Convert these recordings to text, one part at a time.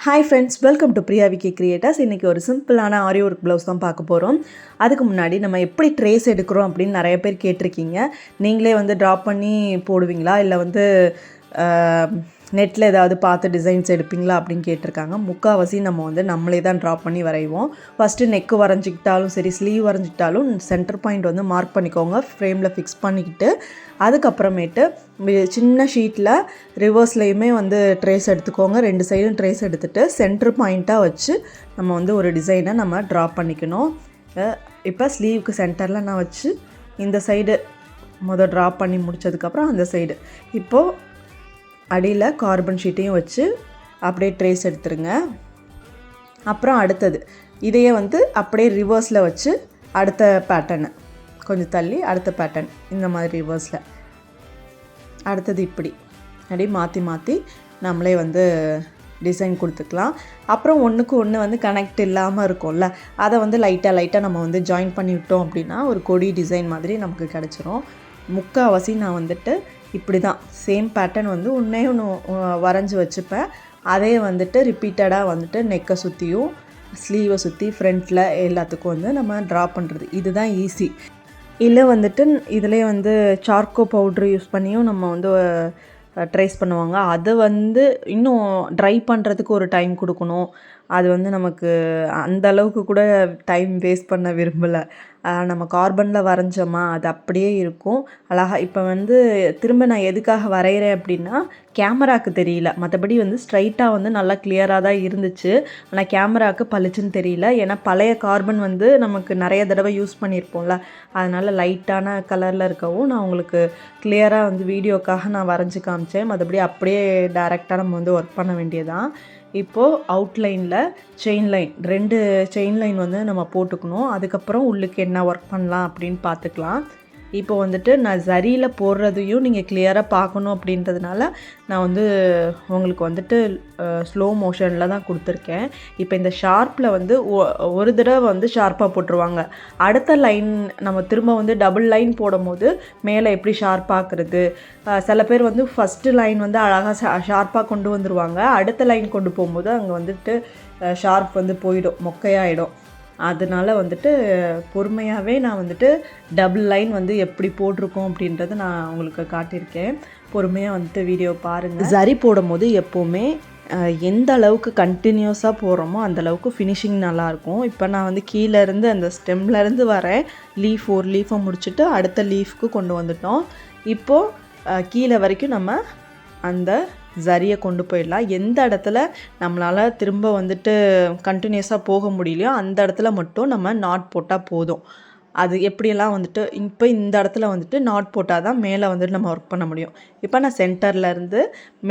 Hi friends, welcome to Priya Vicky creators. இன்றைக்கி ஒரு சிம்பிளான ஆரி ஒர்க் ப்ளவுஸ் தான் பார்க்க போகிறோம். அதுக்கு முன்னாடி நம்ம எப்படி ட்ரேஸ் எடுக்கிறோம் அப்படின்னு நிறைய பேர் கேட்டிருக்கீங்க. நீங்களே ட்ராப் பண்ணி போடுவீங்களா, இல்லை நெட்டில் ஏதாவது பார்த்து டிசைன்ஸ் எடுப்பீங்களா அப்படின்னு கேட்டிருக்காங்க. முக்கால்வாசி நம்ம நம்மளே தான் ட்ராப் பண்ணி வரைவோம். ஃபஸ்ட்டு நெக்கு வரைஞ்சிக்கிட்டாலும் சரி, ஸ்லீவ் வரைஞ்சிக்கிட்டாலும் சென்டர் பாயிண்ட் மார்க் பண்ணிக்கோங்க, ஃப்ரேமில் ஃபிக்ஸ் பண்ணிக்கிட்டு அதுக்கப்புறமேட்டு சின்ன ஷீட்டில் ரிவர்ஸ்லேயுமே ட்ரேஸ் எடுத்துக்கோங்க. 2 சைடும் ட்ரேஸ் எடுத்துகிட்டு சென்டர் பாயிண்ட்டாக வச்சு நம்ம ஒரு டிசைனை நம்ம ட்ராப் பண்ணிக்கணும். இப்போ ஸ்லீவுக்கு சென்டரில் நான் வச்சு இந்த சைடு ட்ராப் பண்ணி முடித்ததுக்கப்புறம் அந்த சைடு இப்போது அடியில் கார்பன் ஷீட்டையும் வச்சு அப்படியே ட்ரேஸ் எடுத்துருங்க. அப்புறம் அடுத்தது இதையே அப்படியே ரிவர்ஸில் வச்சு அடுத்த பேட்டர்னு கொஞ்சம் தள்ளி அடுத்த பேட்டர்ன் இந்த மாதிரி ரிவர்ஸில் அடுத்தது இப்படி அப்படியே மாற்றி மாற்றி நம்மளே டிசைன் கொடுத்துக்கலாம். அப்புறம் ஒன்றுக்கு ஒன்று கனெக்ட் இல்லாமல் இருக்கும்ல, அதை லைட்டாக நம்ம ஜாயின் பண்ணி விட்டோம் அப்படின்னா ஒரு கொடி டிசைன் மாதிரி நமக்கு கிடச்சிரும். முக்கால்வாசி நான் இப்படி தான் சேம் பேட்டர்ன் ஒன்றே ஒன்று வரைஞ்சி வச்சுப்பேன். அதே ரிப்பீட்டடாக நெக்கை சுற்றியும் ஸ்லீவை சுற்றி ஃப்ரண்ட்டில் எல்லாத்துக்கும் நம்ம ட்ரா பண்ணுறது இதுதான் ஈஸி. இல்லை இதிலே சார்கோ பவுட்ரு யூஸ் பண்ணியும் நம்ம ட்ரேஸ் பண்ணுவாங்க. அதை இன்னும் ட்ரை பண்ணுறதுக்கு ஒரு டைம் கொடுக்கணும். அது நமக்கு அந்த அளவுக்கு கூட டைம் வேஸ்ட் பண்ண விரும்பலை. நம்ம கார்பனில் வரைஞ்சோமா அது அப்படியே இருக்கும் அழகாக. இப்போ திரும்ப நான் எதுக்காக வரைகிறேன் அப்படின்னா, கேமராவுக்கு தெரியல, மற்றபடி ஸ்ட்ரைட்டாக நல்லா கிளியராக தான் இருந்துச்சு. ஆனால் கேமராவுக்கு பளிச்சுன்னு தெரியல. ஏன்னா பழைய கார்பன் நமக்கு நிறைய தடவை யூஸ் பண்ணியிருப்போம்ல, அதனால் லைட்டான கலரில் இருக்கவும் நான் உங்களுக்கு கிளியராக வீடியோக்காக நான் வரைஞ்சி காமிச்சேன். மற்றபடி அப்படியே டைரெக்டாக நம்ம ஒர்க் பண்ண வேண்டியதான். இப்போது அவுட்லைனில் செயின் லைன் 2 செயின் லைன் நம்ம போட்டுக்கணும். அதுக்கப்புறம் உள்ளுக்கு என்ன ஒர்க் பண்ணலாம் அப்படின்னு பார்த்துக்கலாம். இப்போ நான் சரியில் போடுறதையும் நீங்கள் கிளியராக பார்க்கணும் அப்படின்றதுனால நான் உங்களுக்கு ஸ்லோ மோஷனில் தான் கொடுத்துருக்கேன். இப்போ இந்த ஷார்ப்பில் ஒரு தடவை ஷார்ப்பாக போட்டுருவாங்க. அடுத்த லைன் நம்ம திரும்ப டபுள் லைன் போடும் போது மேலே எப்படி ஷார்ப்பாக்குறது. சில பேர் ஃபஸ்ட்டு லைன் அழகாக ஷார்ப்பாக கொண்டு வந்துடுவாங்க. அடுத்த லைன் கொண்டு போகும்போது அங்கே ஷார்ப் போயிடும், மொக்கையாயிடும். அதனால் பொறுமையாகவே நான் டபுள் லைன் எப்படி போட்டிருக்கோம் அப்படின்றத நான் உங்களுக்கு காட்டியிருக்கேன். பொறுமையாக வீடியோ பாருங்கள். சரி போடும் போது எப்போவுமே எந்த அளவுக்கு கண்டினியூஸாக போடுறோமோ அந்தளவுக்கு ஃபினிஷிங் நல்லாயிருக்கும். இப்போ நான் கீழேருந்து அந்த ஸ்டெம்லேருந்து வரேன். ஒரு லீஃபை முடிச்சுட்டு அடுத்த லீஃப்க்கு கொண்டு வந்துட்டோம். இப்போது கீழே வரைக்கும் நம்ம அந்த சரியை கொண்டு போயிடலாம். எந்த இடத்துல நம்மளால் திரும்ப கண்டினியூஸாக போக முடியலையோ அந்த இடத்துல மட்டும் நம்ம நாட் போட்டால் போதும். அது எப்படியெல்லாம் இப்போ இந்த இடத்துல நாட் போட்டால் தான் மேலே நம்ம ஒர்க் பண்ண முடியும். இப்போ நான் சென்டர்லேருந்து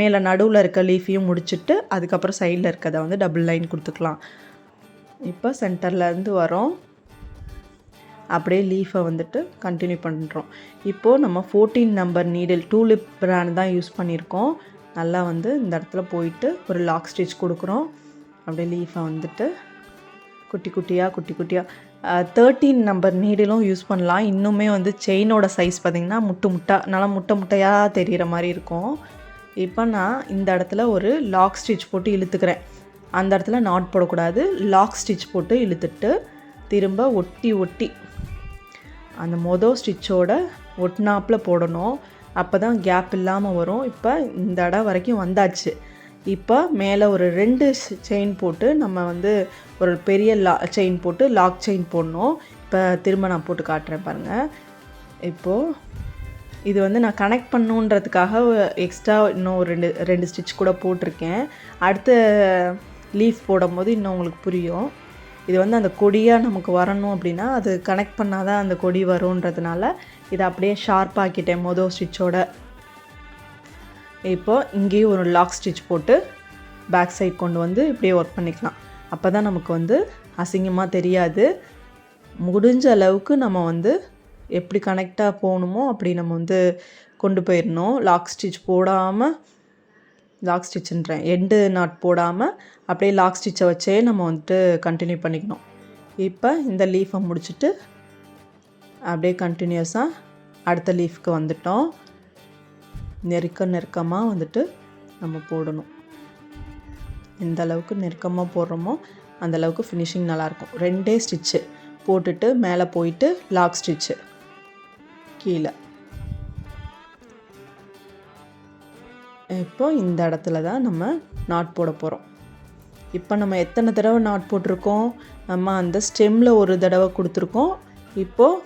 மேலே நடுவில் இருக்க லீஃபையும் முடிச்சுட்டு அதுக்கப்புறம் சைடில் இருக்கிறத டபுள் லைன் கொடுத்துக்கலாம். இப்போ சென்டர்லேருந்து வரோம், அப்படியே லீஃபை கண்டினியூ பண்ணுறோம். இப்போது நம்ம 14 நம்பர் நீடில் டூலிப் பிராண்ட் தான் யூஸ் பண்ணியிருக்கோம். நல்லா இந்த இடத்துல போயிட்டு ஒரு லாக் ஸ்டிச் கொடுக்குறோம். அப்படியே லீஃபை குட்டி குட்டியாக 13 நம்பர் நீடிலும் யூஸ் பண்ணலாம். இன்னுமே செயினோட சைஸ் பார்த்திங்கன்னா நல்லா முட்டையாக தெரிகிற மாதிரி இருக்கும். இப்போ நான் இந்த இடத்துல ஒரு லாக் ஸ்டிச் போட்டு இழுத்துக்கிறேன். அந்த இடத்துல நாட் போடக்கூடாது, லாக் ஸ்டிச் போட்டு இழுத்துட்டு திரும்ப ஒட்டி அந்த ஸ்டிச்சோட ஒட்டினாப்பில் போடணும். அப்போ தான் கேப் இல்லாமல் வரும். இப்போ இந்த இடம் வரைக்கும் வந்தாச்சு. இப்போ மேலே ஒரு 2 செயின் போட்டு நம்ம ஒரு பெரிய செயின் போட்டு லாக் செயின் போடணும். இப்போ திரும்ப நான் போட்டு காட்டுறேன் பாருங்கள். இப்போது இது நான் கனெக்ட் பண்ணுன்றதுக்காக எக்ஸ்ட்ரா இன்னும் ஒரு 2 ஸ்டிச் கூட போட்டிருக்கேன். அடுத்த லீஃப் போடும் போது இன்னும் உங்களுக்கு புரியும். இது அந்த கொடியாக நமக்கு வரணும் அப்படின்னா அது கனெக்ட் பண்ணால் தான் அந்த கொடி வரும்ன்றதுனால இதை அப்படியே ஷார்ப்பாக்கிட்டேன் ஸ்டிச்சோட. இப்போது இங்கேயும் ஒரு லாக் ஸ்டிச் போட்டு பேக் சைட் கொண்டு இப்படியே ஒர்க் பண்ணிக்கலாம். அப்போ தான் நமக்கு அசிங்கமாக தெரியாது. முடிஞ்ச அளவுக்கு நம்ம எப்படி கனெக்டாக போகணுமோ அப்படி நம்ம கொண்டு போயிடணும். லாக் ஸ்டிச்சுன்றேன் எண்டு நாட் போடாமல் அப்படியே லாக் ஸ்டிச்சை வச்சே நம்ம கண்டினியூ பண்ணிக்கணும். இப்போ இந்த லீஃபை முடிச்சுட்டு அப்படியே கண்டினியூஸாக அடுத்த லீஃப்க்கு வந்துட்டோம். நெருக்கமாக நம்ம போடணும். எந்த அளவுக்கு நெருக்கமாக போடுறோமோ அந்த அளவுக்கு ஃபினிஷிங் நல்லாயிருக்கும். 2 ஸ்டிச்சு போட்டுட்டு மேலே போயிட்டு லாக் ஸ்டிச்சு கீழே. இப்போ இந்த இடத்துல தான் நம்ம நாட் போட போகிறோம். இப்போ நம்ம எத்தனை தடவை நாட் போட்டிருக்கோம், நம்ம அந்த ஸ்டெம்மில் ஒரு தடவை கொடுத்துருக்கோம், இப்போது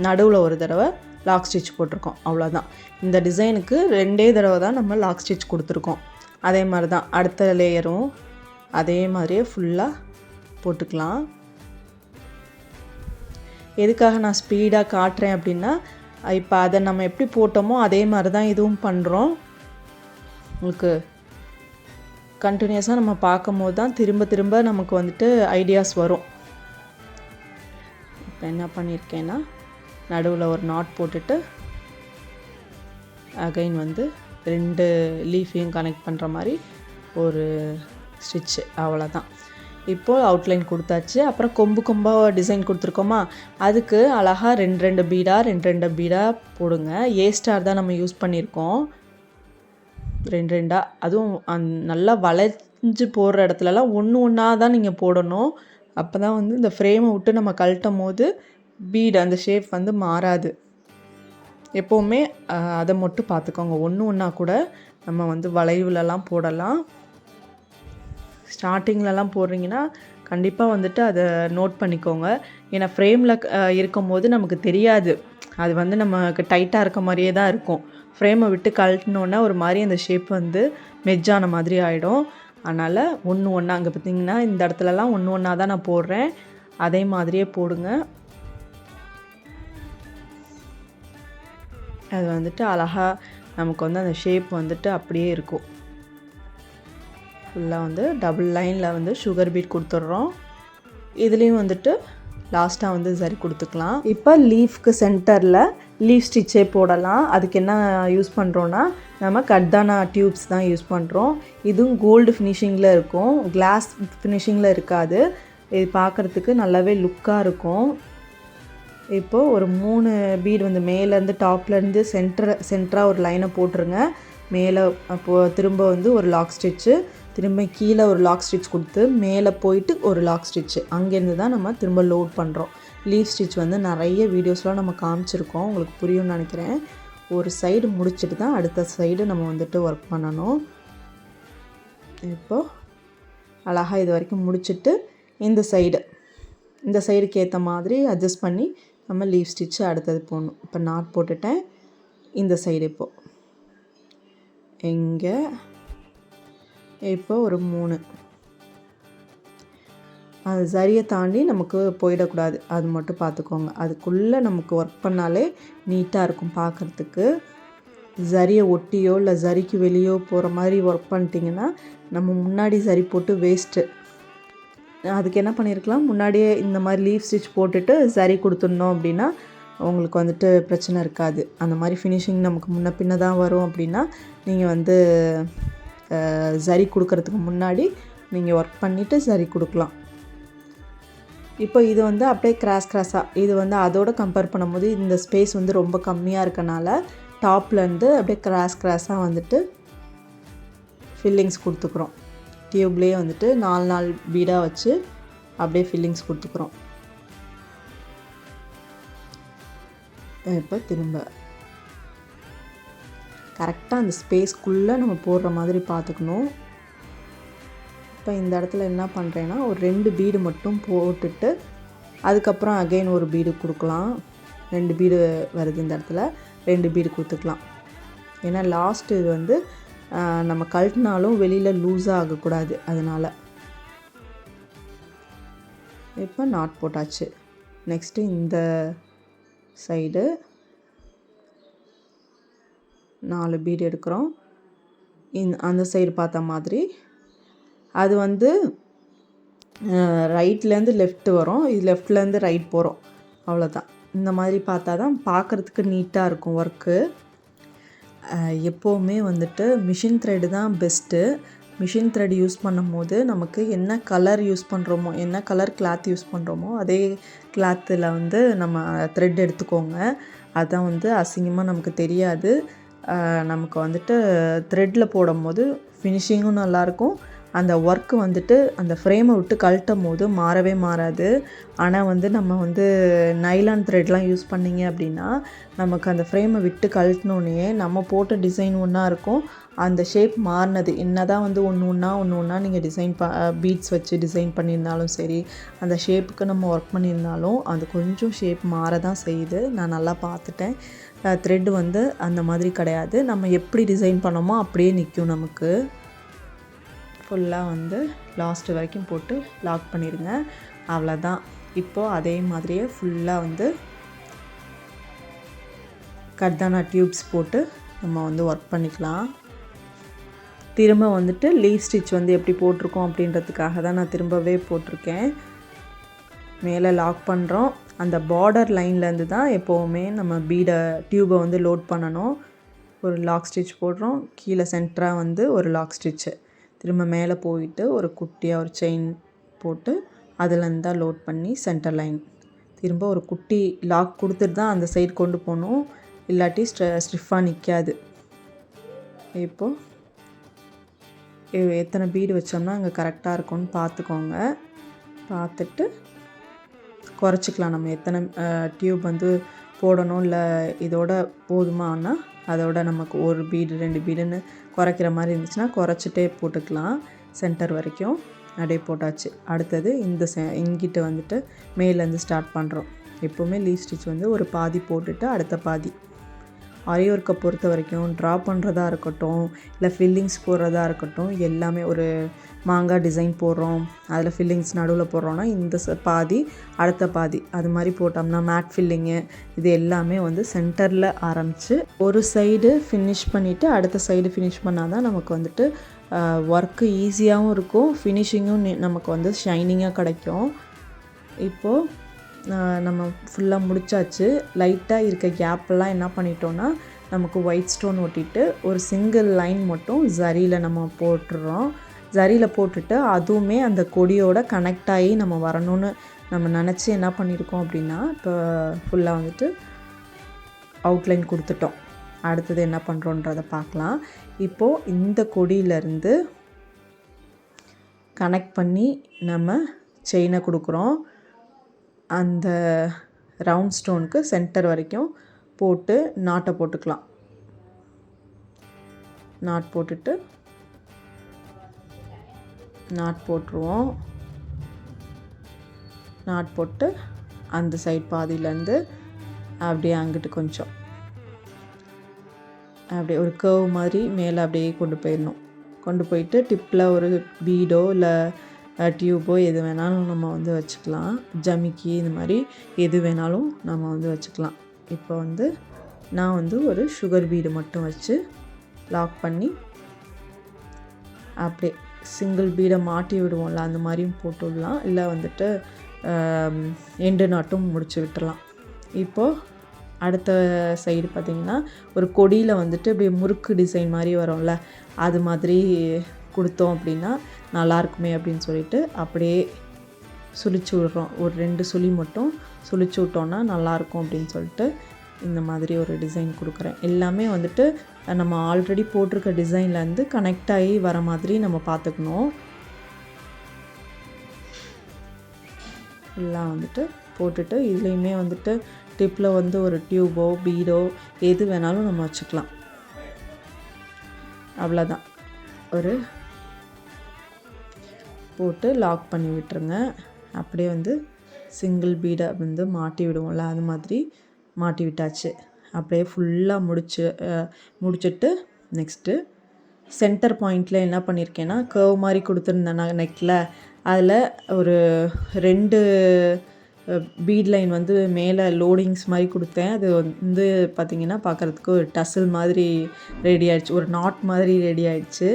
நடுவில் ஒரு தடவை லாக் ஸ்டிச் போட்டிருக்கோம், அவ்வளோதான். இந்த டிசைனுக்கு 2 தடவை தான் நம்ம லாக் ஸ்டிச் கொடுத்துருக்கோம். அதே மாதிரி தான் அடுத்த லேயரும் அதே மாதிரியே ஃபுல்லாக போட்டுக்கலாம். எதுக்காக நான் ஸ்பீடாக காட்டுறேன் அப்படின்னா, இப்போ அதை நம்ம எப்படி போட்டோமோ அதே மாதிரி தான் இதுவும் பண்ணுறோம். உங்களுக்கு கண்டினியூஸாக நம்ம பார்க்கும் போது தான் திரும்ப திரும்ப நமக்கு வந்துட்டு ஐடியாஸ் வரும். இப்போ என்ன பண்ணியிருக்கேன்னா, நடுவில் ஒரு நாட் போட்டுட்டு அகைன் வந்து 2 லீஃபையும் கனெக்ட் பண்ணுற மாதிரி ஒரு ஸ்டிச்சு, அவ்வளோதான். இப்போது அவுட்லைன் கொடுத்தாச்சு. அப்புறம் கொம்பு கொம்பாக டிசைன் கொடுத்துருக்கோமா, அதுக்கு அழகாக 2 பீடாக போடுங்க. ஏ ஸ்டார் தான் நம்ம யூஸ் பண்ணியிருக்கோம். 2 அதுவும் நல்லா வளைஞ்சு போடுற இடத்துலலாம் ஒன்றா தான் நீங்கள் போடணும். அப்போ தான் வந்து இந்த ஃப்ரேமை விட்டு நம்ம கழட்டும் போது பீடு அந்த ஷேப் வந்து மாறாது. எப்போவுமே அதை மட்டும் பார்த்துக்கோங்க. ஒன்றா கூட நம்ம வந்து வளைவுலலாம் போடலாம். ஸ்டார்டிங்லலாம் போடுறீங்கன்னா கண்டிப்பாக வந்துட்டு அதை நோட் பண்ணிக்கோங்க. ஏன்னா ஃப்ரேமில் இருக்கும்போது நமக்கு தெரியாது, அது வந்து நமக்கு டைட்டாக இருக்க மாதிரியே தான் இருக்கும். ஃப்ரேமை விட்டு கழட்டினோன்னா ஒரு மாதிரி அந்த ஷேப் வந்து மெஜ்ஜான மாதிரி ஆகிடும். அதனால் ஒன்றா அங்கே பார்த்திங்கன்னா இந்த இடத்துலலாம் ஒன்றா தான் நான் போடுறேன், அதே மாதிரியே போடுங்க. அது வந்துட்டு அழகாக நமக்கு வந்து அந்த ஷேப் வந்துட்டு அப்படியே இருக்கும். ஃபுல்லாக வந்து டபுள் லைனில் வந்து சுகர் பீட் கொடுத்துட்றோம். இதுலேயும் வந்துட்டு லாஸ்ட்டாக வந்து சரி கொடுத்துக்கலாம். இப்போ லீஃப்க்கு சென்டரில் லீஃப் ஸ்டிச்சே போடலாம். அதுக்கு என்ன யூஸ் பண்ணுறோன்னா, நம்ம கர்தானா டியூப்ஸ் தான் யூஸ் பண்ணுறோம். இதுவும் கோல்டு ஃபினிஷிங்கில் இருக்கும், கிளாஸ் ஃபினிஷிங்கில் இருக்காது. இது பார்க்குறதுக்கு நல்லாவே லுக்காக இருக்கும். இப்போது ஒரு 3 பீடு வந்து மேலேருந்து டாப்லேருந்து சென்டராக ஒரு லைனை போட்டுருங்க. மேலே அப்போது திரும்ப வந்து ஒரு லாக் ஸ்டிச்சு, திரும்ப கீழே ஒரு லாக் ஸ்டிச் கொடுத்து மேலே போயிட்டு ஒரு லாக் ஸ்டிச்சு, அங்கேருந்து தான் நம்ம திரும்ப லோட் பண்ணுறோம். லீஃப் ஸ்டிச் வந்து நிறைய வீடியோஸ்லாம் நம்ம காமிச்சிருக்கோம், உங்களுக்கு புரியும்னு நினைக்கிறேன். ஒரு சைடு முடிச்சுட்டு தான் அடுத்த சைடு நம்ம வந்துட்டு ஒர்க் பண்ணணும். இப்போது அழகாக இது வரைக்கும் முடிச்சுட்டு இந்த சைடுக்கு ஏற்ற மாதிரி அட்ஜஸ்ட் பண்ணி நம்ம லீஃப் ஸ்டிச்சு அடுத்தது போடணும். இப்போ நாட் போட்டுட்டேன். இந்த சைடு இப்போது இங்கே இப்போ ஒரு 3 அது சரியை தாண்டி நமக்கு போயிடக்கூடாது, அது மட்டும் பார்த்துக்கோங்க. அதுக்குள்ளே நமக்கு ஒர்க் பண்ணாலே நீட்டாக இருக்கும் பார்க்குறதுக்கு. சரியை ஒட்டியோ இல்லை சரிக்கு வெளியோ போகிற மாதிரி ஒர்க் பண்ணிட்டிங்கன்னா நம்ம முன்னாடி சரி போட்டு வேஸ்ட்டு. அதுக்கு என்ன பண்ணியிருக்கலாம், முன்னாடியே இந்த மாதிரி லீஃப் ஸ்டிச் போட்டுட்டு சரி கொடுத்துடணும் அப்படின்னா உங்களுக்கு வந்துட்டு பிரச்சனை இருக்காது. அந்த மாதிரி ஃபினிஷிங் நமக்கு முன்ன பின்ன தான் வரும் அப்படின்னா நீங்கள் வந்து சரி கொடுக்கறதுக்கு முன்னாடி நீங்கள் ஒர்க் பண்ணிவிட்டு சரி கொடுக்கலாம். இப்போ இது வந்து அப்படியே கிராஸாக, இது வந்து அதோட கம்பேர் பண்ணும்போது இந்த ஸ்பேஸ் வந்து ரொம்ப கம்மியாக இருக்கனால டாப்லேருந்து அப்படியே கிராஸாக வந்துட்டு ஃபில்லிங்ஸ் கொடுத்துக்குறோம். டியூப்லேயே வந்துட்டு 4 பீடாக வச்சு அப்படியே ஃபில்லிங்ஸ் கொடுத்துக்குறோம். இப்போ திரும்ப கரெக்டாக அந்த ஸ்பேஸ்க்குள்ளே நம்ம போடுற மாதிரி பார்த்துக்கணும். இப்போ இந்த இடத்துல என்ன பண்ணுறேன்னா ஒரு 2 பீடு மட்டும் போட்டுட்டு அதுக்கப்புறம் அகைன் ஒரு பீடு கொடுக்கலாம். 2 பீடு வருது இந்த இடத்துல, 2 பீடு கொடுத்துக்கலாம். ஏன்னா லாஸ்ட்டு இது வந்து நம்ம கழட்டினாலும் வெளியில் லூஸாக ஆகக்கூடாது, அதனால். இப்போ நாட் போட்டாச்சு. நெக்ஸ்ட்டு இந்த சைடு 4 பீடு எடுக்கிறோம். அந்த சைடு பார்த்த மாதிரி அது வந்து ரைட்லேருந்து லெஃப்ட் வரும், இது லெஃப்ட்லேருந்து ரைட் போகிறோம், அவ்வளோதான். இந்த மாதிரி பார்த்தா தான் பார்க்குறதுக்கு நீட்டாக இருக்கும் ஒர்க்கு. எப்போவுமே வந்துட்டு மிஷின் த்ரெட்டு தான் பெஸ்ட்டு. மிஷின் த்ரெட் யூஸ் பண்ணும் போது நமக்கு என்ன கலர் யூஸ் பண்ணுறோமோ, என்ன கலர் கிளாத் யூஸ் பண்ணுறோமோ அதே கிளாத்தில் வந்து நம்ம த்ரெட் எடுத்துக்கோங்க. அதுதான் வந்து அசிங்கமாக நமக்கு தெரியாது. நமக்கு வந்துட்டு த்ரெட்டில் போடும் போது ஃபினிஷிங்கும் நல்லாயிருக்கும், அந்த ஒர்க்கு வந்துட்டு அந்த ஃப்ரேமை விட்டு கழட்டும் போது மாறவே மாறாது. ஆனால் வந்து நம்ம வந்து நைலான் த்ரெட்லாம் யூஸ் பண்ணிங்க அப்படின்னா நமக்கு அந்த ஃப்ரேமை விட்டு கழட்டினோடனே நம்ம போட்ட டிசைன் ஒன்றா இருக்கும், அந்த ஷேப் மாறினது என்ன தான் வந்து ஒன்று ஒன்றா நீங்கள் டிசைன் பீட்ஸ் வச்சு டிசைன் பண்ணியிருந்தாலும் சரி, அந்த ஷேப்புக்கு நம்ம ஒர்க் பண்ணியிருந்தாலும் அது கொஞ்சம் ஷேப் மாற தான் செய்யுது. நான் நல்லா பார்த்துட்டேன். த்ரெட் வந்து அந்த மாதிரி கிடையாது, நம்ம எப்படி டிசைன் பண்ணோமோ அப்படியே நிற்கும். நமக்கு ஃபுல்லாக வந்து லாஸ்ட்டு வரைக்கும் போட்டு லாக் பண்ணிடுங்க. அவ்வளோதான். இப்போது அதே மாதிரியே ஃபுல்லாக வந்து கர்தானா டியூப்ஸ் போட்டு நம்ம வந்து ஒர்க் பண்ணிக்கலாம். திரும்ப வந்துட்டு லீவ் ஸ்டிச் வந்து எப்படி போட்டிருக்கோம் அப்படின்றதுக்காக தான் நான் திரும்பவே போட்டிருக்கேன். மேலே லாக் பண்ணுறோம். அந்த பார்டர் லைன்லேருந்து தான் எப்போவுமே நம்ம டியூபை வந்து லோட் பண்ணணும். ஒரு லாக் ஸ்டிச் போடுறோம், கீழே சென்டராக வந்து ஒரு லாக் ஸ்டிச்சு, திரும்ப மேலே போயிட்டு ஒரு குட்டியாக ஒரு செயின் போட்டு அதுலேருந்து தான் லோட் பண்ணி சென்டர் லைன், திரும்ப ஒரு குட்டி லாக் கொடுத்துட்டு தான் அந்த சைடு கொண்டு போகணும், இல்லாட்டி ஸ்டிஃபாக நிற்காது. இப்போது எத்தனை பீடு வச்சோம்னா அங்கே கரெக்டாக இருக்கும்னு பார்த்துக்கோங்க. பார்த்துட்டு குறைச்சிக்கலாம். நம்ம எத்தனை டியூப் வந்து போடணும், இல்லை இதோட போதுமானா அதோட நமக்கு ஒரு பீடு 2 பீடுன்னு குறைக்கிற மாதிரி இருந்துச்சுன்னா குறைச்சிட்டே போட்டுக்கலாம். சென்டர் வரைக்கும் அப்படியே போட்டாச்சு. அடுத்தது இங்கிட்ட வந்துட்டு மேலேருந்து ஸ்டார்ட் பண்ணுறோம். எப்போவுமே லீவ் ஸ்டிச் வந்து ஒரு பாதி போட்டுட்டு அடுத்த பாதி. ஆரி ஒர்க்கை பொறுத்த வரைக்கும் ட்ரா பண்ணுறதா இருக்கட்டும், இல்லை ஃபில்லிங்ஸ் போடுறதா இருக்கட்டும், எல்லாமே ஒரு மாங்காய் டிசைன் போடுறோம், அதில் ஃபில்லிங்ஸ் நடுவில் போடுறோன்னா இந்த பாதி அடுத்த பாதி அது மாதிரி போட்டோம்னா மேட் ஃபில்லிங்கு இது எல்லாமே வந்து சென்டரில் ஆரம்பித்து ஒரு சைடு ஃபினிஷ் பண்ணிவிட்டு அடுத்த சைடு ஃபினிஷ் பண்ணால் தான் நமக்கு வந்துட்டு ஒர்க்கு ஈஸியாகவும் இருக்கும், ஃபினிஷிங்கும் நமக்கு வந்து ஷைனிங்காக கிடைக்கும். இப்போது நம்ம ஃபுல்லாக முடிச்சாச்சு. லைட்டாக இருக்க கேப்பெல்லாம் என்ன பண்ணிட்டோன்னா நமக்கு ஒயிட் ஸ்டோன் ஒட்டிட்டு ஒரு சிங்கிள் லைன் மட்டும் ஜரியில் நம்ம போட்டுடுறோம். ஜரியில் போட்டுட்டு அதுவுமே அந்த கொடியோட கனெக்ட் ஆகி நம்ம வரணும்னு நம்ம நினச்சி என்ன பண்ணியிருக்கோம் அப்படின்னா இப்போ ஃபுல்லாக வந்துட்டு அவுட்லைன் கொடுத்துட்டோம். அடுத்தது என்ன பண்ணுறோன்றதை பார்க்கலாம். இப்போது இந்த கொடியிலேருந்து கனெக்ட் பண்ணி நம்ம செயினை கொடுக்குறோம். அந்த ரவுண்ட் ஸ்டோனுக்கு சென்டர் வரைக்கும் போட்டு நாட்டை போட்டுக்கலாம். நாட் போட்டுட்டு நாட் போட்டுருவோம். நாட் போட்டு அந்த சைட் பாதியிலேருந்து அப்படியே அங்கிட்டு கொஞ்சம் அப்படியே ஒரு கர்வ் மாதிரி மேலே அப்படியே கொண்டு போயிடணும். கொண்டு போயிட்டு டிப்பில் ஒரு பீடோ இல்லை டியூபோ எது வேணாலும் நம்ம வந்து வச்சுக்கலாம். ஜமிக்கி இந்த மாதிரி எது வேணாலும் நம்ம வந்து வச்சுக்கலாம். இப்போ வந்து நான் வந்து ஒரு சுகர் பீடு மட்டும் வச்சு லாக் பண்ணி அப்படியே சிங்கிள் பீடை மாட்டி விடுவோம்ல அந்த மாதிரியும் போட்டு விடலாம், இல்லை வந்துட்டு எண்டு நாட்டும் முடிச்சு விட்டுடலாம். இப்போது அடுத்த சைடு பார்த்திங்கன்னா ஒரு கொடியில் வந்துட்டு அப்படியே முறுக்கு டிசைன் மாதிரி வரும்ல, அது மாதிரி கொடுத்தோம் அப்படின்னா நல்லாயிருக்குமே அப்படின்னு சொல்லிட்டு அப்படியே சுழிச்சு விட்றோம். ஒரு 2 சுழி மட்டும் சுழிச்சு விட்டோன்னா நல்லாயிருக்கும் அப்படின்னு சொல்லிட்டு இந்த மாதிரி ஒரு டிசைன் கொடுக்குறேன். எல்லாமே வந்துட்டு நம்ம ஆல்ரெடி போட்டிருக்க டிசைன்லேருந்து கனெக்ட் ஆகி வர மாதிரி நம்ம பார்த்துக்கணும். எல்லாம் வந்துட்டு போட்டுட்டு இதுலேயுமே வந்துட்டு டிப்பில் வந்து ஒரு டியூபோ பீடோ எது வேணாலும் நம்ம வச்சுக்கலாம். அவ்வளோதான். ஒரு போட்டு லாக் பண்ணி விட்டுருங்க. அப்படியே வந்து சிங்கிள் பீடை வந்து மாட்டி விடுவோம்ல அது மாதிரி மாட்டி விட்டாச்சு. அப்படியே ஃபுல்லாக முடிச்சுட்டு நெக்ஸ்ட்டு சென்டர் பாயிண்டில் என்ன பண்ணியிருக்கேன்னா கர்வ் மாதிரி கொடுத்துருந்தேன் நான் நெக்கில், அதில் ஒரு 2 பீட் லைன் வந்து மேலே லோடிங்ஸ் மாதிரி கொடுத்தேன். அது வந்து பார்த்திங்கன்னா பார்க்குறதுக்கு ஒரு டசில் மாதிரி ரெடி ஆகிடுச்சு, ஒரு நாட் மாதிரி ரெடி ஆகிடுச்சு.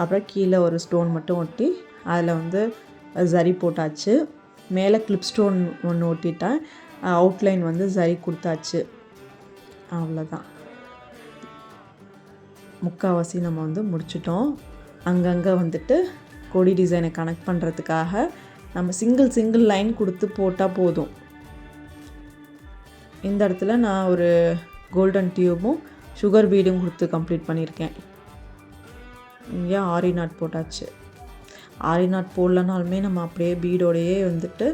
அப்புறம் கீழே ஒரு ஸ்டோன் மட்டும் ஒட்டி அதில் வந்து ஜரி போட்டாச்சு. மேலே கிளிப் ஸ்டோன் ஒன்று ஒட்டிட்டேன். அவுட்லைன் வந்து ஜரி கொடுத்தாச்சு. அவ்வளோதான். முக்கால்வாசி நம்ம வந்து முடிச்சிட்டோம். அங்கங்கே வந்துட்டு கொடி டிசைனை கனெக்ட் பண்ணுறதுக்காக நம்ம சிங்கிள் லைன் கொடுத்து போட்டால் போதும். இந்த இடத்துல நான் ஒரு கோல்டன் டியூபும் சுகர் பீடும் கொடுத்து கம்ப்ளீட் பண்ணியிருக்கேன். இங்கே ஆரி நாட் போட்டாச்சு. ஆரி நாட் போடலனாலுமே நம்ம அப்படியே பீடோடையே வந்துட்டு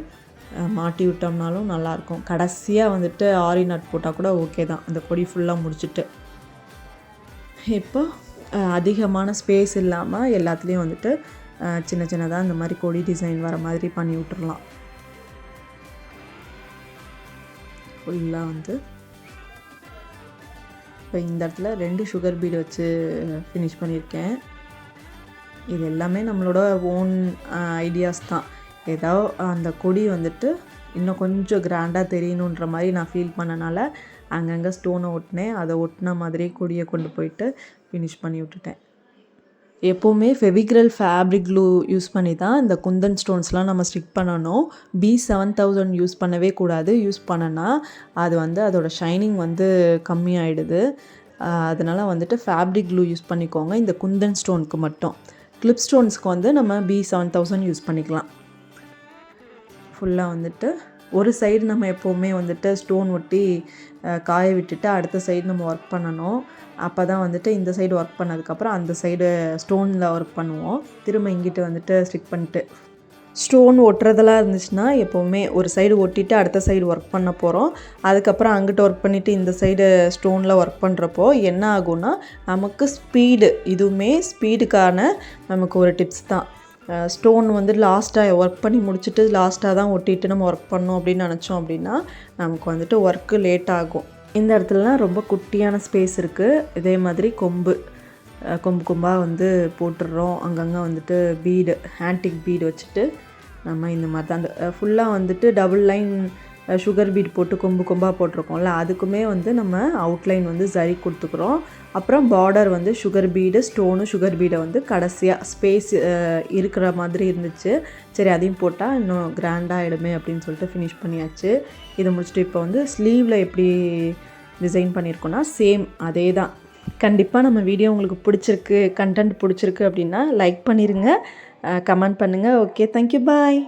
மாட்டி விட்டோம்னாலும் நல்லாயிருக்கும். கடைசியாக வந்துட்டு ஆரி நாட் போட்டால் கூட ஓகே தான், அந்த கொடி ஃபுல்லாக முடிச்சுட்டு. இப்போ அதிகமான ஸ்பேஸ் இல்லாமல் எல்லாத்துலேயும் வந்துட்டு சின்ன சின்னதாக இந்த மாதிரி கொடி டிசைன் வர மாதிரி பண்ணி விட்டுறலாம். ஃபுல்லாக வந்து இப்போ இந்த இடத்துல 2 சுகர் பீடு வச்சு ஃபினிஷ் பண்ணியிருக்கேன். இது எல்லாமே நம்மளோட ஓன் ஐடியாஸ் தான். ஏதோ அந்த கொடி வந்துட்டு இன்னும் கொஞ்சம் கிராண்டாக தெரியணுன்ற மாதிரி நான் ஃபீல் பண்ணனால அங்கங்கே ஸ்டோனை ஒட்டினேன். அதை ஒட்டின மாதிரி கொடியை கொண்டு போயிட்டு ஃபினிஷ் பண்ணி விட்டுட்டேன். எப்போவுமே ஃபெவிக்ரல் ஃபேப்ரிக் க்ளூ யூஸ் பண்ணி தான் இந்த குந்தன் ஸ்டோன்ஸ்லாம் நம்ம ஸ்டிக் பண்ணணும். B7000 யூஸ் பண்ணவே கூடாது. யூஸ் பண்ணனா அது வந்து அதோட ஷைனிங் வந்து கம்மியாயிடுது. அதனால் வந்துட்டு ஃபேப்ரிக் க்ளூ யூஸ் பண்ணிக்கோங்க இந்த குந்தன் ஸ்டோனுக்கு மட்டும். கிளிப் ஸ்டோன்ஸ்க்கு வந்து நம்ம B7000 யூஸ் பண்ணிக்கலாம். ஃபுல்லாக வந்துட்டு ஒரு சைடு நம்ம எப்போவுமே வந்துட்டு ஸ்டோன் ஒட்டி காய விட்டுட்டு அடுத்த சைடு நம்ம ஒர்க் பண்ணணும். அப்போ தான் வந்துட்டு இந்த சைடு ஒர்க் பண்ணதுக்கப்புறம் அந்த சைடு ஸ்டோனில் ஒர்க் பண்ணுவோம். திரும்ப இங்கிட்டு வந்துட்டு ஸ்டிக் பண்ணிட்டு ஸ்டோன் ஒட்டுறதெல்லாம் இருந்துச்சுன்னா எப்போவுமே ஒரு சைடு ஒட்டிட்டு அடுத்த சைடு ஒர்க் பண்ண போகிறோம். அதுக்கப்புறம் அங்கிட்டு ஒர்க் பண்ணிவிட்டு இந்த சைடு ஸ்டோனில் ஒர்க் பண்ணுறப்போ என்ன ஆகும்னா நமக்கு ஸ்பீடு, இதுவுமே ஸ்பீடுக்கான நமக்கு ஒரு டிப்ஸ் தான். ஸ்டோன் வந்து லாஸ்ட்டாக ஒர்க் பண்ணி முடிச்சுட்டு லாஸ்ட்டாக தான் ஒட்டிட்டு நம்ம ஒர்க் பண்ணோம் அப்படின்னு நினச்சோம் அப்படின்னா நமக்கு வந்துட்டு ஒர்க்கு லேட் ஆகும். இந்த இடத்துலலாம் ரொம்ப குட்டியான ஸ்பேஸ் இருக்குது. இதே மாதிரி கொம்பு கொம்பாக வந்து போட்டுடுறோம். அங்கங்கே வந்துட்டு பீடு, ஆன்டிக் பீடு வச்சுட்டு நம்ம இந்த மாதிரி தான் அந்த ஃபுல்லாக வந்துட்டு டபுள் லைன் சுகர் பீட் போட்டு கொம்பாக போட்டிருக்கோம்ல, அதுக்குமே வந்து நம்ம அவுட்லைன் வந்து சரி கொடுத்துக்குறோம். அப்புறம் பார்டர் வந்து சுகர் பீடு, ஸ்டோனு சுகர் பீடை வந்து கடைசியாக ஸ்பேஸ் இருக்கிற மாதிரி இருந்துச்சு. சரி அதையும் போட்டால் இன்னும் கிராண்டாக ஆகிடுமே அப்படின்னு சொல்லிட்டு ஃபினிஷ் பண்ணியாச்சு. இதை முடிச்சுட்டு இப்போ வந்து ஸ்லீவில் எப்படி டிசைன் பண்ணியிருக்கோன்னா சேம் அதே தான். கண்டிப்பாக நம்ம வீடியோ உங்களுக்கு பிடிச்சிருக்கு, கண்டென்ட் பிடிச்சிருக்கு அப்படின்னா லைக் பண்ணிடுங்க, கமெண்ட் பண்ணுங்கள். ஓகே, தேங்க்யூ, பாய்.